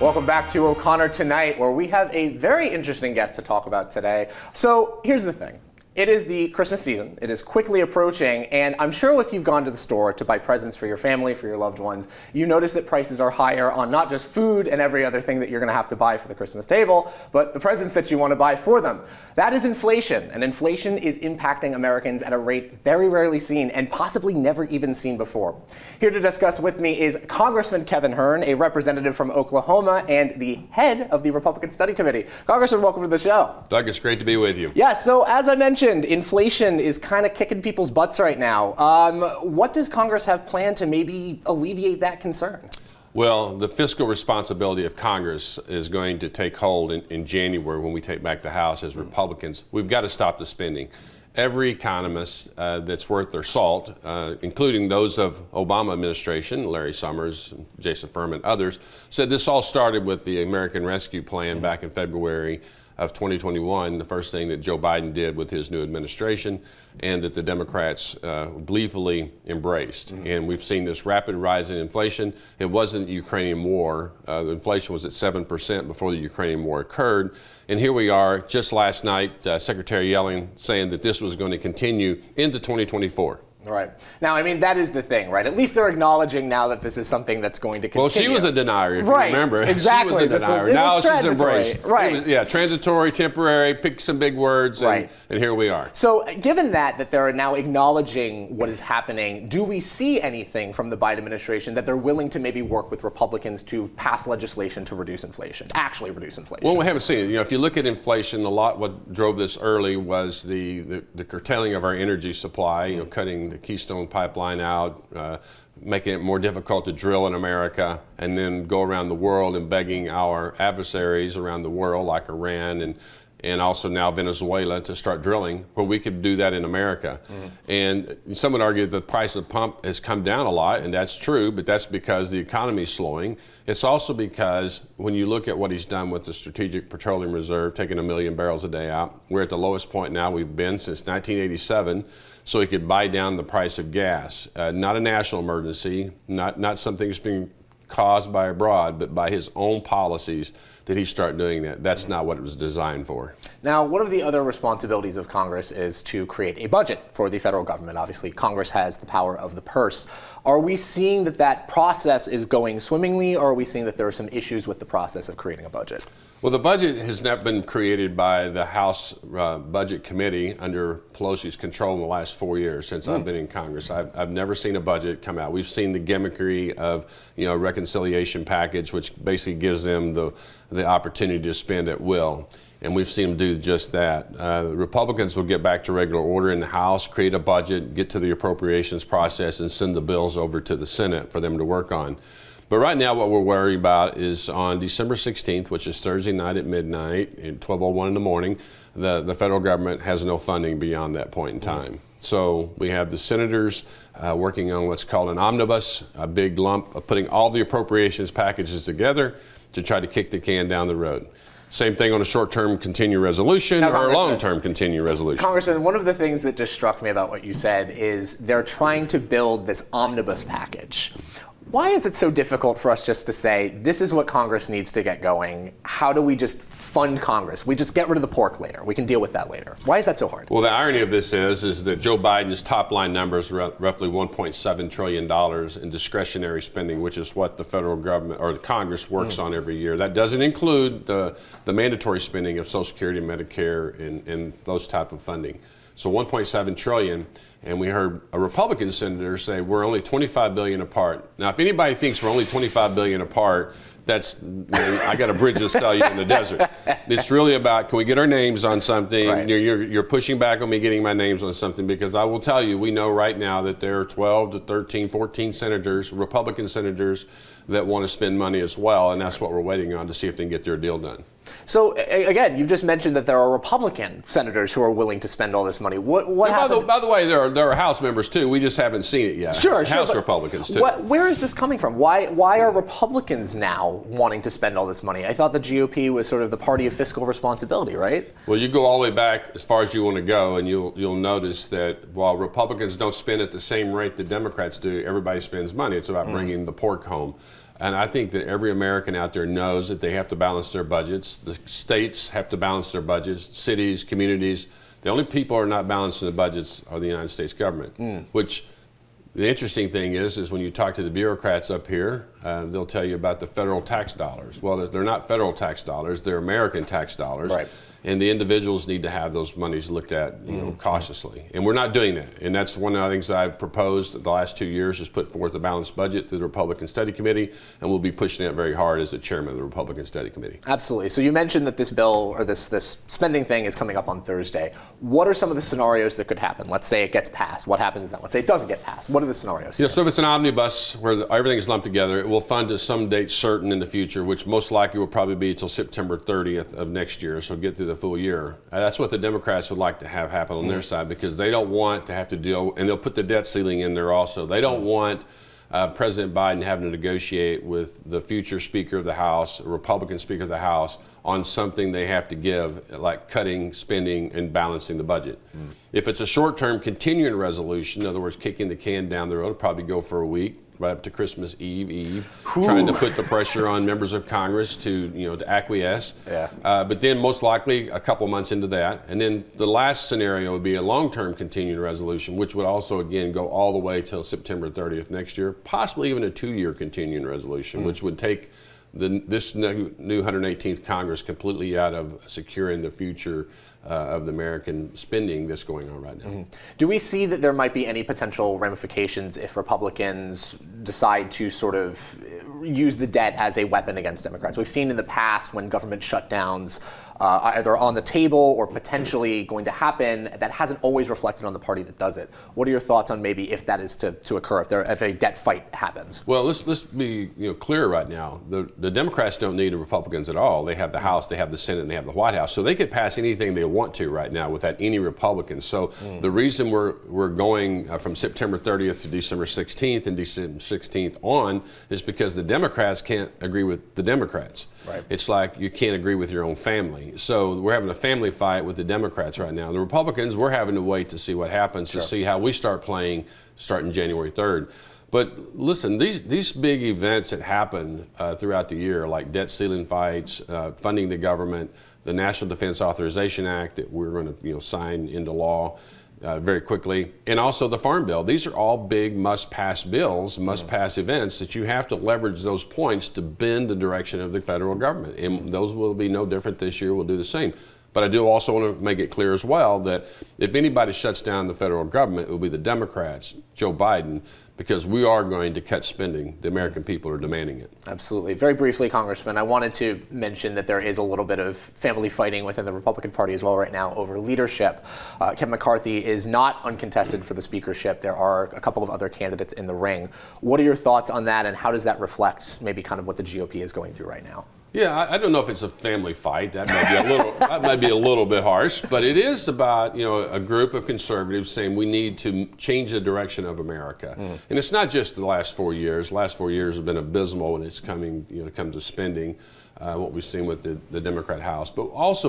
Welcome back to O'Connor Tonight, where we have a very interesting guest to talk about today. So here's the thing. It is the Christmas season. It is quickly approaching, and I'm sure if you've gone to the store to buy presents for your family, for your loved ones, you notice that prices are higher on not just food and every other thing that you're going to have to buy for the Christmas table, but the presents that you want to buy for them. That is inflation, and inflation is impacting Americans at a rate very rarely seen and possibly never even seen before. Here to discuss with me is Congressman Kevin Hern, a representative from Oklahoma and the head of the Republican Study Committee. Congressman, welcome to the show. Doug, it's great to be with you. Yeah, so as I mentioned, inflation is kind of kicking people's butts right now. What does Congress have planned to maybe alleviate that concern? Well, the fiscal responsibility of Congress is going to take hold in January when we take back the House as Republicans. We've got to stop the spending. Every economist that's worth their salt, including those of Obama administration, Larry Summers, Jason Furman, others, said this all started with the American Rescue Plan back in February of 2021, the first thing that Joe Biden did with his new administration, and that the Democrats gleefully embraced. And we've seen this rapid rise in inflation. It wasn't the Ukrainian war. The inflation was at 7% before the Ukrainian war occurred. And here we are, just last night, Secretary Yellen saying that this was going to continue into 2024. Right. Now, I mean, that is the thing, right? At least they're acknowledging now that this is something that's going to continue. Well, she was a denier, if you remember. Exactly. She was a denier. Now she's embraced. Right. Yeah, transitory, temporary, pick some big words, right. And here we are. So given that they're now acknowledging what is happening, do we see anything from the Biden administration that they're willing to maybe work with Republicans to pass legislation to reduce inflation, actually reduce inflation? Well, we haven't seen it. You know, if you look at inflation, a lot what drove this early was the curtailing of our energy supply, you know, cutting the Keystone Pipeline out, making it more difficult to drill in America, and then go around the world and begging our adversaries around the world, like Iran and also now Venezuela, to start drilling, where we could do that in America. And some would argue the price of pump has come down a lot, and that's true, but that's because the economy is slowing. It's also because when you look at what he's done with the Strategic Petroleum Reserve, taking 1 million barrels a day out, we're at the lowest point now we've been since 1987, so he could buy down the price of gas. Not a national emergency, not something that's being caused by abroad, but by his own policies did he start doing that. That's not what it was designed for. Now, one of the other responsibilities of Congress is to create a budget for the federal government. Obviously, Congress has the power of the purse. Are we seeing that process is going swimmingly, or are we seeing that there are some issues with the process of creating a budget? Well, the budget has not been created by the House Budget Committee under Pelosi's control in the last 4 years since I've been in Congress. I've never seen a budget come out. We've seen the gimmickry of, you know, reconciliation package, which basically gives them the opportunity to spend at will. And we've seen them do just that. The Republicans will get back to regular order in the House, create a budget, get to the appropriations process, and send the bills over to the Senate for them to work on. But right now what we're worried about is on December 16th, which is Thursday night at midnight, at 12:01 in the morning, the federal government has no funding beyond that point in time. So we have the senators working on what's called an omnibus, a big lump of putting all the appropriations packages together to try to kick the can down the road. Same thing on a short-term continuing resolution or a long-term continuing resolution. Congressman, one of the things that just struck me about what you said is they're trying to build this omnibus package. Why is it so difficult for us just to say, this is what Congress needs to get going? How do we just fund Congress? We just get rid of the pork later. We can deal with that later. Why is that so hard? Well, the irony of this is that Joe Biden's top line number is roughly $1.7 trillion in discretionary spending, which is what the federal government or the Congress works on every year. That doesn't include the mandatory spending of Social Security, Medicare, and those type of funding. So 1.7 trillion. And we heard a Republican senator say we're only 25 billion apart. Now, if anybody thinks we're only 25 billion apart, that's, you know, I got a bridge to sell you in the desert. It's really about, can we get our names on something? Right. You're pushing back on me getting my names on something, because I will tell you, we know right now that there are 12 to 13, 14 senators, Republican senators, that want to spend money as well, and that's what we're waiting on to see if they can get their deal done. So again, you've just mentioned that there are Republican senators who are willing to spend all this money. What happened? By the way, there are House members too. We just haven't seen it yet. Sure, House Republicans too. Where is this coming from? Why are Republicans now wanting to spend all this money? I thought the GOP was sort of the party of fiscal responsibility, right? Well, you go all the way back as far as you want to go, and you'll notice that while Republicans don't spend at the same rate the Democrats do, everybody spends money. It's about bringing the pork home. And I think that every American out there knows that they have to balance their budgets. The states have to balance their budgets, cities, communities. The only people who are not balancing the budgets are the United States government, which the interesting thing is when you talk to the bureaucrats up here, they'll tell you about the federal tax dollars. Well, they're not federal tax dollars, they're American tax dollars. Right. And the individuals need to have those monies looked at, cautiously. And we're not doing that. And that's one of the things I've proposed the last 2 years, is put forth a balanced budget through the Republican Study Committee, and we'll be pushing it very hard as the chairman of the Republican Study Committee. Absolutely. So you mentioned that this bill, or this spending thing, is coming up on Thursday. What are some of the scenarios that could happen? Let's say it gets passed. What happens then? Let's say it doesn't get passed. What are the scenarios? So if it's an omnibus where everything is lumped together, it will fund to some date certain in the future, which most likely will probably be until September 30th of next year, so get through the full year. That's what the Democrats would like to have happen on their side, because they don't want to have to deal, and they'll put the debt ceiling in there also. They don't want President Biden having to negotiate with the future Speaker of the House, a Republican Speaker of the House, on something they have to give, like cutting spending and balancing the budget. If it's a short-term continuing resolution, in other words, kicking the can down the road, it'll probably go for a week, right up to Christmas Eve, trying to put the pressure on members of Congress to acquiesce. Yeah. But then most likely a couple months into that. And then the last scenario would be a long-term continuing resolution, which would also, again, go all the way till September 30th next year, possibly even a 2-year continuing resolution, which would take this new 118th Congress completely out of securing the future of the American spending that's going on right now. Do we see that there might be any potential ramifications if Republicans decide to sort of use the debt as a weapon against Democrats? We've seen in the past when government shutdowns either on the table or potentially going to happen, that hasn't always reflected on the party that does it. What are your thoughts on maybe if that is to occur, if a debt fight happens? Well, let's be clear right now. The Democrats don't need the Republicans at all. They have the House, they have the Senate, and they have the White House. So they could pass anything they want to right now without any Republicans. So the reason we're going from September 30th to December 16th and December 16th on is because the Democrats can't agree with the Democrats. Right. It's like you can't agree with your own family. So we're having a family fight with the Democrats right now. The Republicans, we're having to wait to see what happens, to see how we start playing starting January 3rd. But listen, these big events that happen throughout the year, like debt ceiling fights, funding the government, the National Defense Authorization Act that we're going to sign into law very quickly, and also the Farm Bill. These are all big must-pass bills, must-pass events that you have to leverage those points to bend the direction of the federal government. And those will be no different this year. We'll do the same. But I do also want to make it clear as well that if anybody shuts down the federal government, it will be the Democrats, Joe Biden, because we are going to cut spending. The American people are demanding it. Absolutely. Very briefly, Congressman, I wanted to mention that there is a little bit of family fighting within the Republican Party as well right now over leadership. Kevin McCarthy is not uncontested for the speakership. There are a couple of other candidates in the ring. What are your thoughts on that, and how does that reflect maybe kind of what the GOP is going through right now? Yeah, I don't know if it's a family fight. That might be a little, that might be a little bit harsh, but it is about a group of conservatives saying we need to change the direction of America, and it's not just the last 4 years. The last 4 years have been abysmal when it's coming, comes to spending. What we've seen with the Democrat House, but also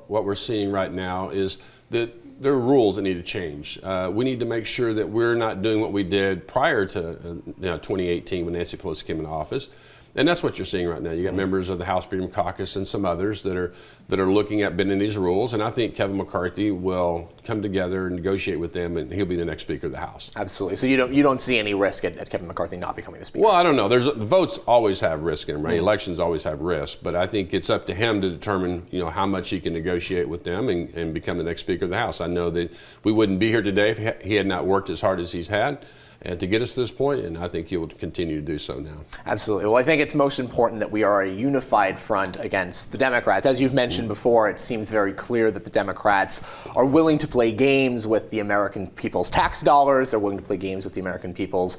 what we're seeing right now is that there are rules that need to change. We need to make sure that we're not doing what we did prior to 2018 when Nancy Pelosi came into office. And that's what you're seeing right now. You got members of the House Freedom Caucus and some others that are looking at bending these rules. And I think Kevin McCarthy will come together and negotiate with them, and he'll be the next Speaker of the House. Absolutely. So you don't see any risk at Kevin McCarthy not becoming the Speaker? Well, I don't know. The votes always have risk in them, right? Elections always have risk, but I think it's up to him to determine, how much he can negotiate with them and become the next Speaker of the House. I know that we wouldn't be here today if he had not worked as hard as he's had and to get us to this point, and I think he will continue to do so now. Absolutely. Well, I think it's most important that we are a unified front against the Democrats. As you've mentioned before, it seems very clear that the Democrats are willing to play games with the American people's tax dollars. They're willing to play games with the American people's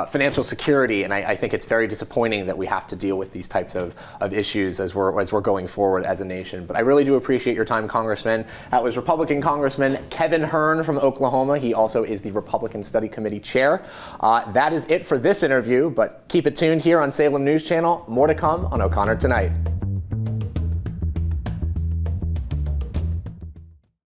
financial security, and I think it's very disappointing that we have to deal with these types of issues as we're going forward as a nation. But I really do appreciate your time, Congressman. That was Republican Congressman Kevin Hern from Oklahoma. He also is the Republican Study Committee Chair. That is it for this interview, but keep it tuned here on Salem News Channel. More to come on O'Connor Tonight.